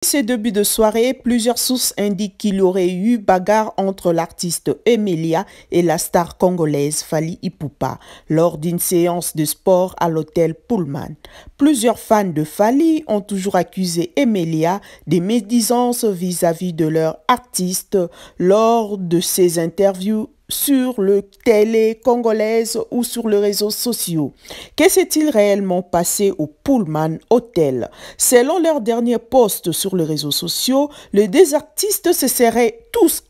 Ces débuts de soirée, plusieurs sources indiquent qu'il y aurait eu bagarre entre l'artiste Emilia et la star congolaise Fally Ipupa lors d'une séance de sport à l'hôtel Pullman. Plusieurs fans de Fally ont toujours accusé Emilia des médisances vis-à-vis de leur artiste lors de ses interviews sur le télé congolaise ou sur les réseaux sociaux. Que s'est-il réellement passé au Pullman Hotel? Selon leur dernier post sur les réseaux sociaux, les deux artistes se seraient tous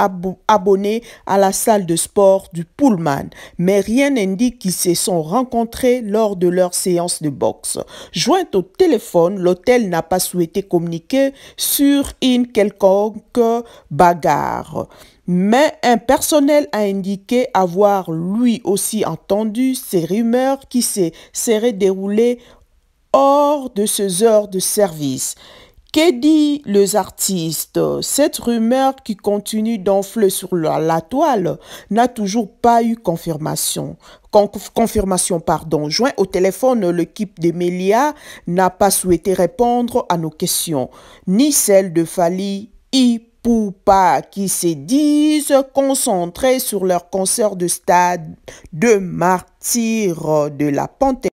abonnés à la salle de sport du Pullman, mais rien n'indique qu'ils se sont rencontrés lors de leur séance de boxe. Jointe au téléphone, l'hôtel n'a pas souhaité communiquer sur une quelconque bagarre. Mais un personnel a indiqué avoir lui aussi entendu ces rumeurs qui se seraient déroulées hors de ces heures de service. Que dit les artistes? Cette rumeur qui continue d'enfler sur la toile n'a toujours pas eu confirmation. Joint au téléphone, l'équipe d'Emilia n'a pas souhaité répondre à nos questions, ni celle de Fally Ipupa qui se disent concentrés sur leur concert de stade de martyrs de la Panthère.